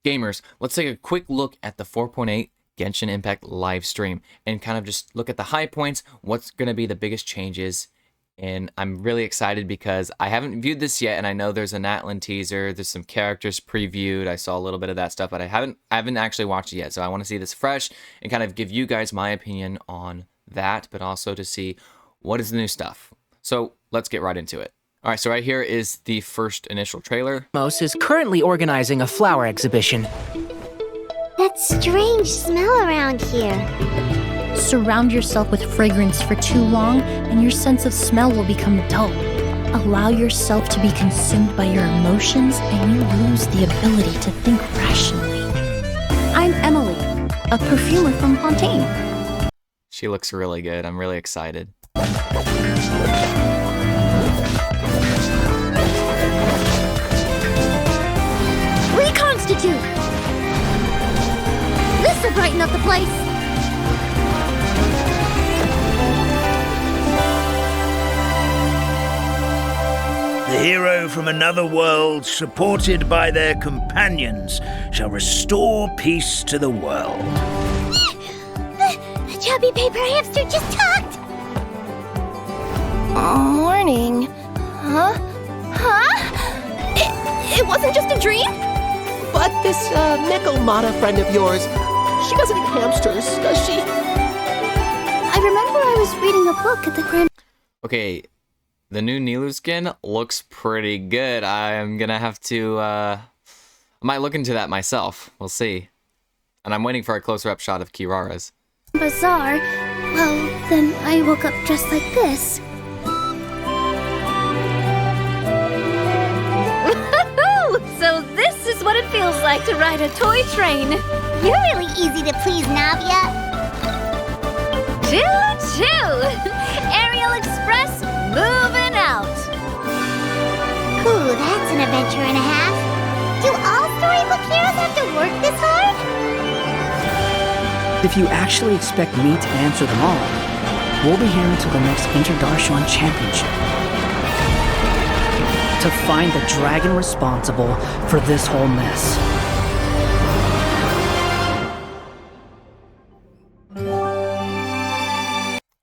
Gamers, let's take a quick look at the 4.8 Genshin Impact live stream and kind of just look at the high points, what's going to be the biggest changes. And I'm really excited because I haven't viewed this yet, and I know there's a Natlan teaser, there's some characters previewed, I saw a little bit of that stuff, but I haven't actually watched it yet, so I want to see this fresh and kind of give you guys my opinion on that, but also to see what is the new stuff. So let's get right into it. All right, so right here is the first initial trailer. Mos is currently organizing a flower exhibition. That strange smell around here. Surround yourself with fragrance for too long, and your sense of smell will become dull. Allow yourself to be consumed by your emotions, and you lose the ability to think rationally. I'm Emily, a perfumer from Fontaine. She looks really good. I'm really excited. Reconstitute! This'll brighten up the place! The hero from another world, supported by their companions, shall restore peace to the world. The chubby paper hamster just talked! Morning. Huh? It wasn't just a dream? But this Nickel-Mata friend of yours, she doesn't eat hamsters, does she? I remember I was reading a book at the Grand... Okay, the new Nilou skin looks pretty good. I'm gonna have to, I might look into that myself. We'll see. And I'm waiting for a closer-up shot of Kirara's. Bazaar. Well, then I woke up dressed like this. So this is what it feels like to ride a toy train. You're really easy to please, Navia. Choo-choo! Aerial Express moving out. Ooh, that's an adventure and a half. Do all storybook heroes have to work this hard? If you actually expect me to answer them all, we'll be here until the next Interdarshan Championship to find the dragon responsible for this whole mess.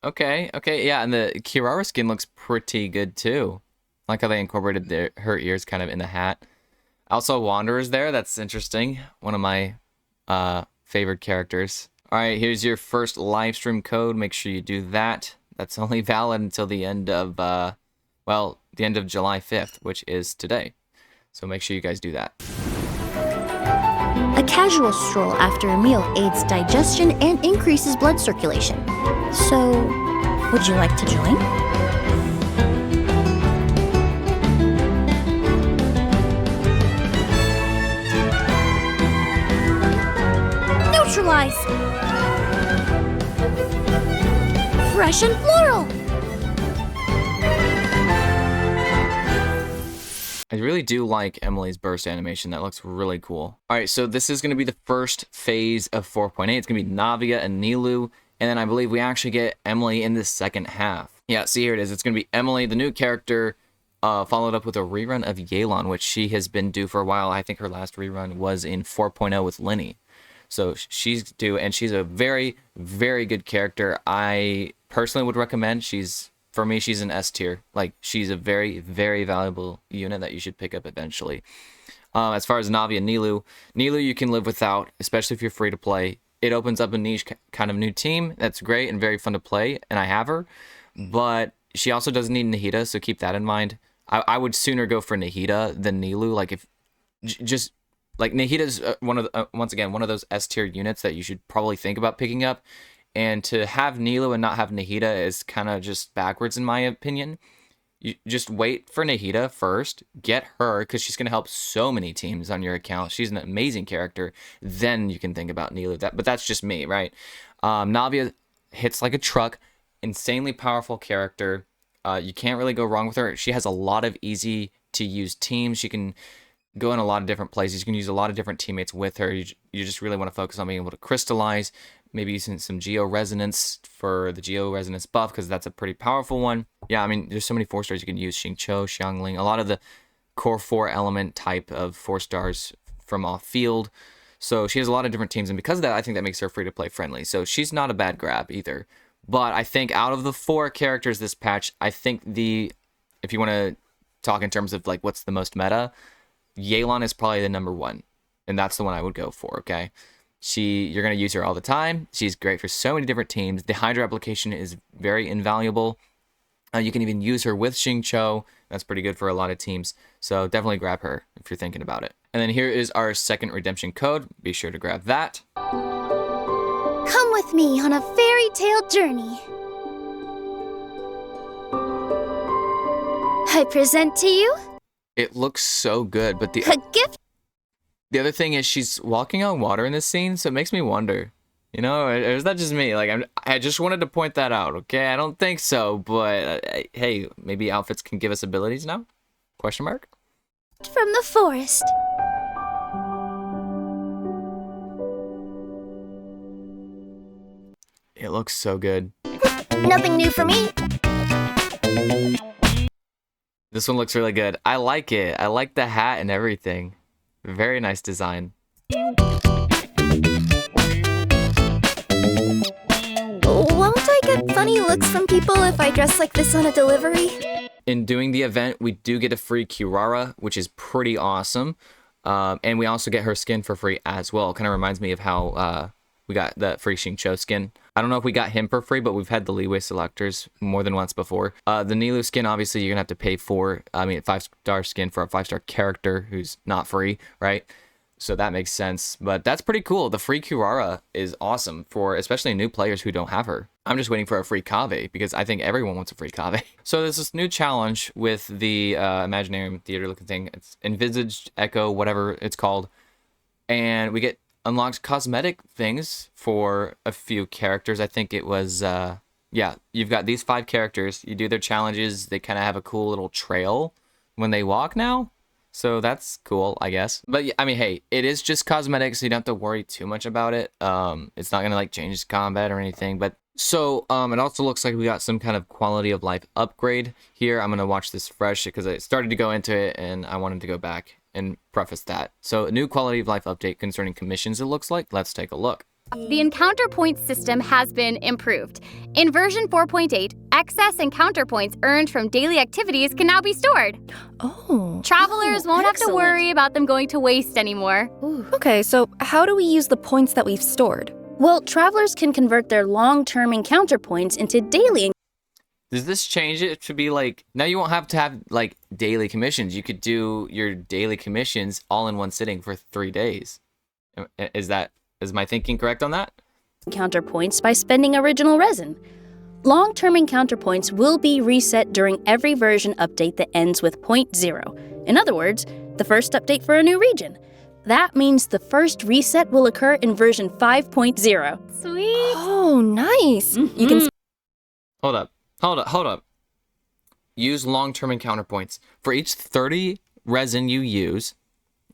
Okay, yeah, and the Kirara skin looks pretty good too. I like how they incorporated her ears kind of in the hat. Also, Wanderer's there. That's interesting. One of my favorite characters. All right, here's your first live stream code. Make sure you do that. That's only valid until the end of, well, the end of July 5th, which is today. So make sure you guys do that. A casual stroll after a meal aids digestion and increases blood circulation. So, would you like to join? Neutralize! Fresh and floral! I really do like Emily's burst animation. That looks really cool. All right, so this is going to be the first phase of 4.8. It's going to be Navia and Nilou, and then I believe we actually get Emily in the second half. Yeah, see, here it is. It's going to be Emily, the new character, followed up with a rerun of Yelan, which she has been due for a while. I think her last rerun was in 4.0 with Linny. So she's due, and she's a very, very good character. I personally would recommend. For me, she's an S tier. Like, she's a very, very valuable unit that you should pick up eventually. As far as Navi and Nilou you can live without, especially if you're free to play. It opens up a niche kind of new team that's great and very fun to play, and I have her. But she also doesn't need Nahida, so keep that in mind. I would sooner go for Nahida than Nilou. Like, if just like Nahida's once again one of those S tier units that you should probably think about picking up. And to have Nilou and not have Nahida is kind of just backwards in my opinion. You just wait for Nahida first, get her, because she's going to help so many teams on your account. She's an amazing character. Then you can think about Nilou. But that's just me, right? Navia hits like a truck, insanely powerful character. You can't really go wrong with her. She has a lot of easy to use teams. She can go in a lot of different places. You can use a lot of different teammates with her. You just really want to focus on being able to crystallize, maybe using some Geo Resonance for the Geo Resonance buff, because that's a pretty powerful one. Yeah, I mean, there's so many 4-stars you can use. Xingqiu, Xiangling, a lot of the core 4 element type of 4 stars from off field. So she has a lot of different teams, and because of that, I think that makes her free to play friendly. So she's not a bad grab either. But I think out of the 4 characters this patch, I think if you want to talk in terms of like what's the most meta, Yelan is probably the number 1, and that's the one I would go for. Okay, you're gonna use her all the time. She's great for so many different teams. The Hydra application is very invaluable. You can even use her with Xingqiu. That's pretty good for a lot of teams. So definitely grab her if you're thinking about it. And then here is our second redemption code. Be sure to grab that. Come with me on a fairy tale journey. I present to you It looks so good, but a gift. the other thing is she's walking on water in this scene, so it makes me wonder. You know, or is that just me? Like, I just wanted to point that out, okay? I don't think so, but hey, maybe outfits can give us abilities now? Question mark? From the forest. It looks so good. Nothing new for me. This one looks really good. I like it. I like the hat and everything. Very nice design. Won't I get funny looks from people if I dress like this on a delivery? In doing the event, we do get a free Kirara, which is pretty awesome. And we also get her skin for free as well. Kind of reminds me of how we got the free Xingqiu skin. I don't know if we got him for free, but we've had the leeway selectors more than once before. The Nilou skin, obviously, you're going to have to pay for. I mean, 5-star skin for a 5-star character who's not free, right? So that makes sense. But that's pretty cool. The free Kirara is awesome for especially new players who don't have her. I'm just waiting for a free Kave because I think everyone wants a free Kave. So there's this new challenge with the Imaginarium Theater looking thing. It's Envisaged Echo, whatever it's called. And we get unlocked cosmetic things for a few characters. I think it was, yeah, you've got these 5 characters. You do their challenges. They kind of have a cool little trail when they walk now. So that's cool, I guess. But I mean, hey, it is just cosmetic, so you don't have to worry too much about it. It's not gonna like change combat or anything. But so it also looks like we got some kind of quality of life upgrade here. I'm gonna watch this fresh because I started to go into it and I wanted to go back and preface that. So a new quality of life update concerning commissions, it looks like. Let's take a look. The encounter points system has been improved. In version 4.8, excess encounter points earned from daily activities can now be stored. Oh. Travelers won't have to excellent. worry about them going to waste anymore. Okay, so how do we use the points that we've stored? Well, travelers can convert their long-term encounter points into daily. Does this change it to be like, now you won't have to have like daily commissions. You could do your daily commissions all in one sitting for 3 days. Is my thinking correct on that? Encounter points by spending original resin. Long-term encounter points will be reset during every version update that ends with .0. In other words, the first update for a new region. That means the first reset will occur in version 5.0. Sweet. Oh, nice. You can Hold up. Use long-term encounter points. For each 30 resin you use,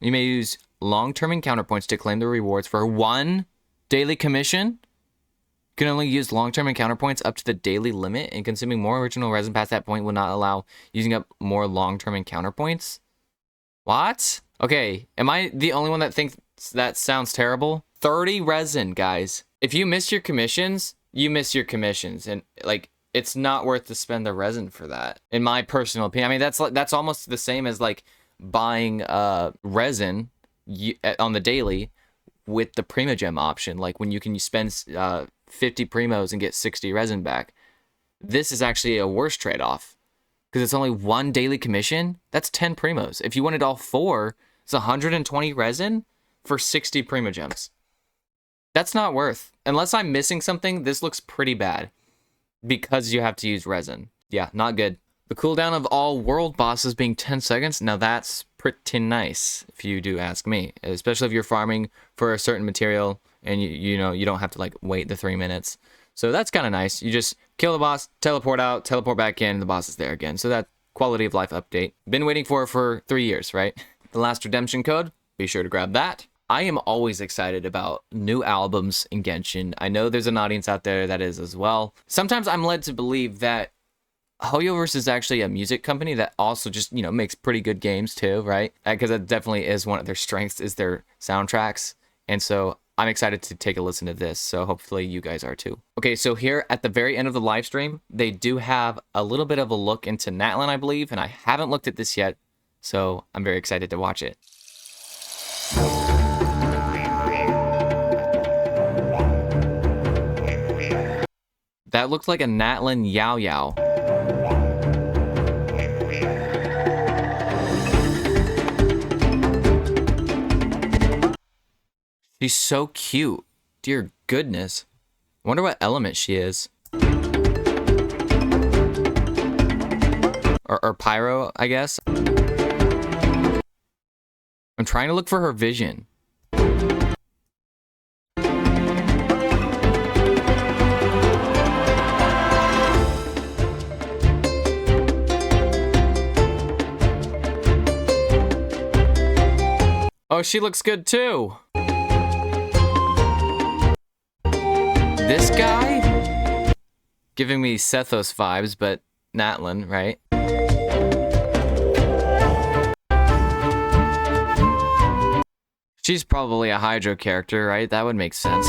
you may use long-term encounter points to claim the rewards for 1 daily commission. You can only use long-term encounter points up to the daily limit, and consuming more original resin past that point will not allow using up more long-term encounter points. What? Okay, am I the only one that thinks that sounds terrible? 30 resin, guys. If you miss your commissions, you miss your commissions, and like it's not worth to spend the resin for that, in my personal opinion. I mean, that's almost the same as like buying resin on the daily with the Primogem option, like when you can spend 50 primos and get 60 resin back. This is actually a worse trade-off because it's only 1 daily commission. That's 10 primos. If you wanted all 4, it's 120 resin for 60 Primogems. That's not worth. Unless I'm missing something, this looks pretty bad because you have to use resin. Yeah, not good. The cooldown of all world bosses being 10 seconds, now that's pretty nice, if you do ask me. Especially if you're farming for a certain material and you know you don't have to like wait the 3 minutes. So that's kind of nice. You just kill the boss, teleport out, teleport back in, and the boss is there again. So that quality of life update. Been waiting for 3 years, right? The last redemption code, be sure to grab that. I am always excited about new albums in Genshin. I know there's an audience out there that is as well. Sometimes I'm led to believe that Hoyoverse is actually a music company that also just, you know, makes pretty good games too, right? Because that definitely is one of their strengths, is their soundtracks. And so I'm excited to take a listen to this. So hopefully you guys are too. Okay, so here at the very end of the live stream, they do have a little bit of a look into Natlan, I believe. And I haven't looked at this yet. So I'm very excited to watch it. That looked like a Natlan Yao Yao. She's so cute. Dear goodness. I wonder what element she is. Or pyro, I guess. I'm trying to look for her vision. Oh, she looks good too. This guy? Giving me Sethos vibes, but Natlan, right? She's probably a Hydro character, right? That would make sense.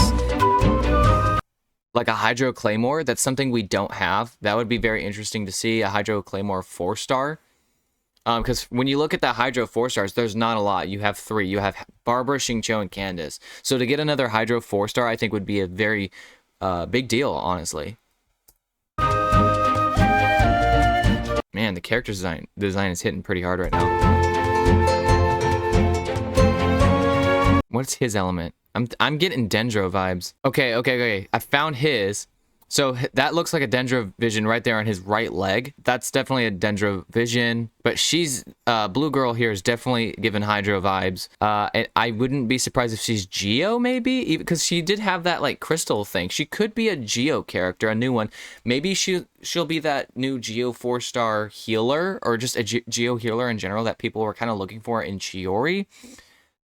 Like a Hydro Claymore, that's something we don't have. That would be very interesting to see, a Hydro Claymore 4-star. Because when you look at the Hydro 4-stars, there's not a lot. You have 3. You have Barbara, Xingqiu, and Candace. So to get another Hydro 4-star, I think would be a very big deal, honestly. Man, the character design is hitting pretty hard right now. What's his element? I'm getting Dendro vibes. Okay. I found his. So that looks like a Dendro vision right there on his right leg. That's definitely a Dendro vision. But she's, Blue Girl here is definitely giving Hydro vibes. And I wouldn't be surprised if she's Geo, maybe? Because she did have that, like, crystal thing. She could be a Geo character, a new one. Maybe she'll be that new Geo 4-star healer, or just a Geo healer in general that people were kind of looking for in Chiori.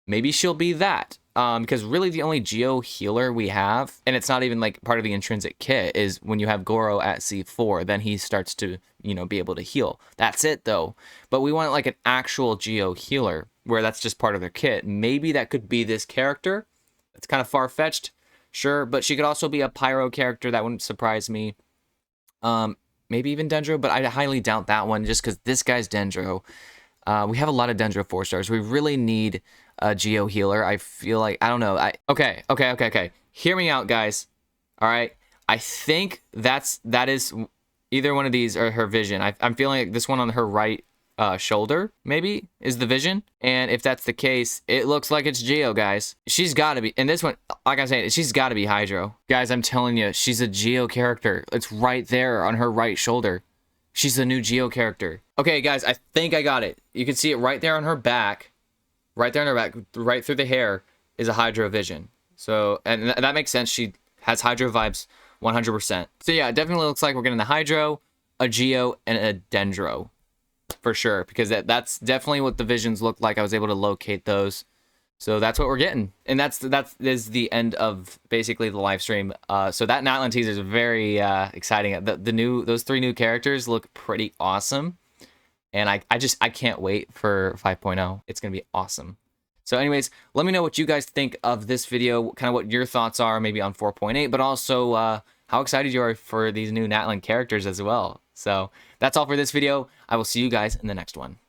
Maybe she'll be that. Because really the only Geo healer we have, and it's not even like part of the intrinsic kit, is when you have Goro at C4, then he starts to, you know, be able to heal. That's it though. But we want like an actual Geo healer where that's just part of their kit. Maybe that could be this character. It's kind of far-fetched, sure, but she could also be a Pyro character. That wouldn't surprise me. Maybe even Dendro, but I highly doubt that one just because this guy's Dendro. We have a lot of Dendro 4-stars. We really need a Geo healer. I feel like, I don't know. Okay. Hear me out, guys. All right. I think that is either one of these or her vision. I'm feeling like this one on her right shoulder, maybe, is the vision. And if that's the case, it looks like it's Geo, guys. She's got to be. And this one, like I'm saying, she's got to be Hydro. Guys, I'm telling you, she's a Geo character. It's right there on her right shoulder. She's the new Geo character. Okay, guys, I think I got it. You can see it right there on her back. Right there on her back, right through the hair, is a Hydro vision. So, and that makes sense. She has Hydro vibes 100%. So yeah, it definitely looks like we're getting the Hydro, a Geo, and a Dendro. For sure, because that's definitely what the visions look like. I was able to locate those. So that's what we're getting. And that is the end of basically the live stream. So that Natlan teaser is very exciting. Those 3 new characters look pretty awesome. And I can't wait for 5.0. It's going to be awesome. So anyways, let me know what you guys think of this video, kind of what your thoughts are maybe on 4.8, but also how excited you are for these new Natlan characters as well. So that's all for this video. I will see you guys in the next one.